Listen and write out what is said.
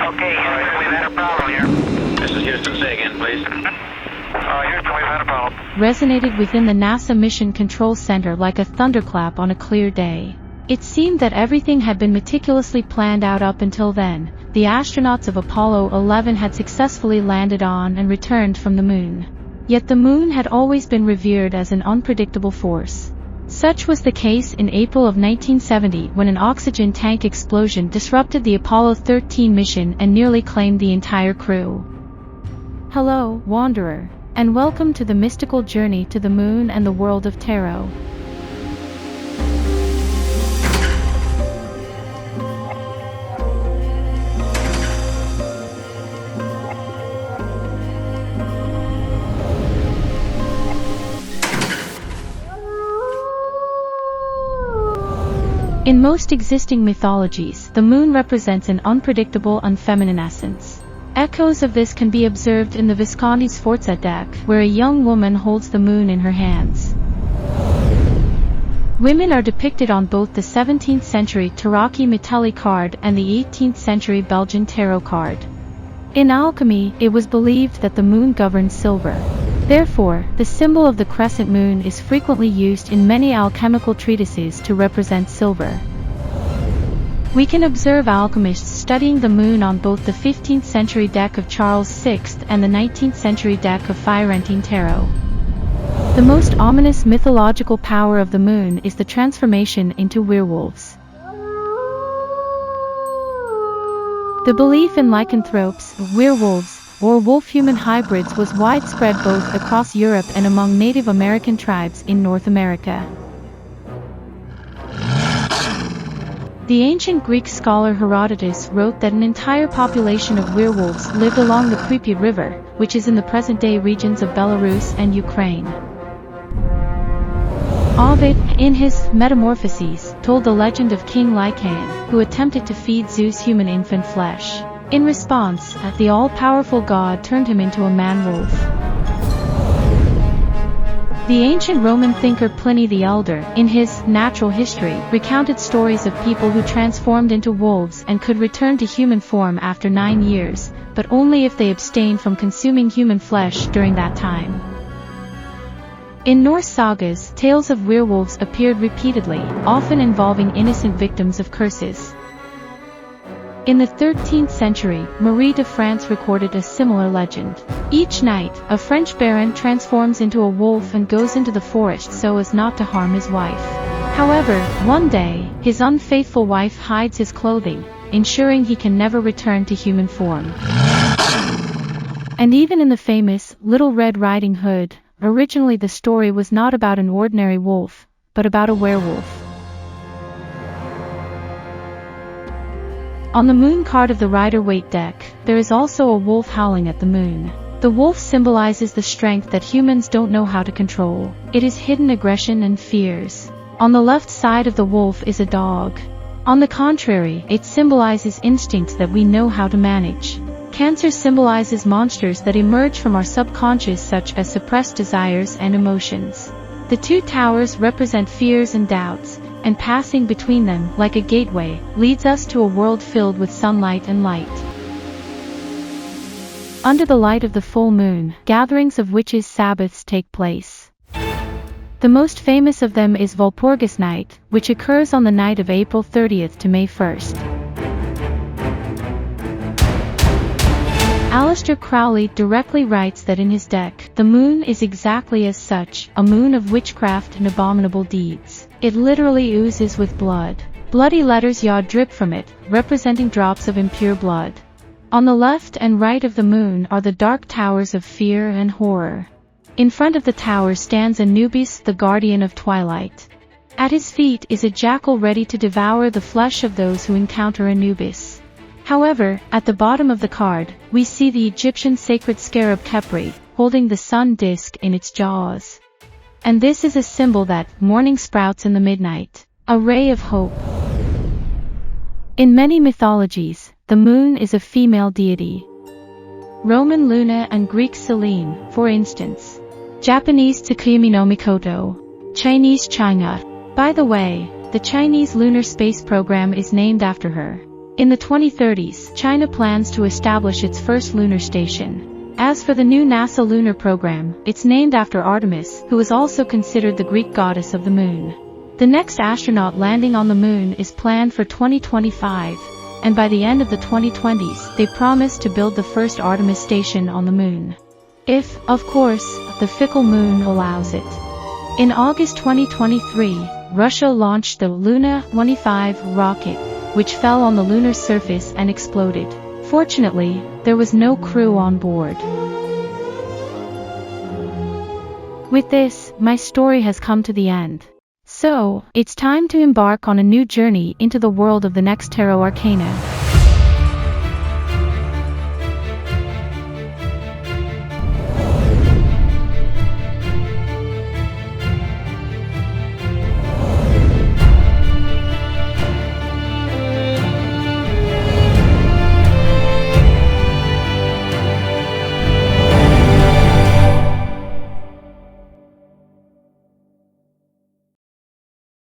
Okay, Houston, we've had a problem here. This is Houston. Say again, please. Houston, we've had a problem. Resonated within the NASA Mission Control Center like a thunderclap on a clear day. It seemed that everything had been meticulously planned out up until then. The astronauts of Apollo 11 had successfully landed on and returned from the moon. Yet the moon had always been revered as an unpredictable force. Such was the case in April of 1970 when an oxygen tank explosion disrupted the Apollo 13 mission and nearly claimed the entire crew. Hello, Wanderer, and welcome to the mystical journey to the moon and the world of tarot. In most existing mythologies, the moon represents an unpredictable and feminine essence. Echoes of this can be observed in the Visconti-Sforza deck, where a young woman holds the moon in her hands. Women are depicted on both the 17th century Tarocchi Metelli card and the 18th century Belgian tarot card. In alchemy, it was believed that the moon governed silver. Therefore, the symbol of the crescent moon is frequently used in many alchemical treatises to represent silver. We can observe alchemists studying the moon on both the 15th century deck of Charles VI and the 19th century deck of Florentine Tarot. The most ominous mythological power of the moon is the transformation into werewolves. The belief in lycanthropes, werewolves, or wolf-human hybrids was widespread both across Europe and among Native American tribes in North America. The ancient Greek scholar Herodotus wrote that an entire population of werewolves lived along the Pripyat River, which is in the present-day regions of Belarus and Ukraine. Ovid, in his Metamorphoses, told the legend of King Lycaon, who attempted to feed Zeus human infant flesh. In response, the all-powerful god turned him into a man-wolf. The ancient Roman thinker Pliny the Elder, in his Natural History, recounted stories of people who transformed into wolves and could return to human form after 9 years, but only if they abstained from consuming human flesh during that time. In Norse sagas, tales of werewolves appeared repeatedly, often involving innocent victims of curses. In the 13th century, Marie de France recorded a similar legend. Each night, a French baron transforms into a wolf and goes into the forest so as not to harm his wife. However, one day, his unfaithful wife hides his clothing, ensuring he can never return to human form. And even in the famous Little Red Riding Hood, originally the story was not about an ordinary wolf, but about a werewolf. On the moon card of the Rider-Waite deck, there is also a wolf howling at the moon. The wolf symbolizes the strength that humans don't know how to control. It is hidden aggression and fears. On the left side of the wolf is a dog. On the contrary, it symbolizes instincts that we know how to manage. Cancer symbolizes monsters that emerge from our subconscious, such as suppressed desires and emotions. The two towers represent fears and doubts, and passing between them, like a gateway, leads us to a world filled with sunlight and light. Under the light of the full moon, gatherings of witches' Sabbaths take place. The most famous of them is Walpurgis night, which occurs on the night of April 30th to May 1st. Aleister Crowley directly writes that in his deck, the moon is exactly as such, a moon of witchcraft and abominable deeds. It literally oozes with blood. Bloody letters yaw drip from it, representing drops of impure blood. On the left and right of the moon are the dark towers of fear and horror. In front of the tower stands Anubis, the guardian of twilight. At his feet is a jackal ready to devour the flesh of those who encounter Anubis. However, at the bottom of the card, we see the Egyptian sacred scarab Khepri, holding the sun disk in its jaws. And this is a symbol that morning sprouts in the midnight, a ray of hope. In many mythologies, the moon is a female deity. Roman Luna and Greek Selene, for instance. Japanese Tsukuyomi-no-Mikoto. Chinese Chang'e. By the way, the Chinese lunar space program is named after her. In the 2030s, China plans to establish its first lunar station. As for the new NASA lunar program, it's named after Artemis, who is also considered the Greek goddess of the moon. The next astronaut landing on the moon is planned for 2025, and by the end of the 2020s, they promise to build the first Artemis station on the moon. If, of course, the fickle moon allows it. In August 2023, Russia launched the Luna 25 rocket, which fell on the lunar surface and exploded. Fortunately, there was no crew on board. With this, my story has come to the end. So, it's time to embark on a new journey into the world of the next tarot arcana.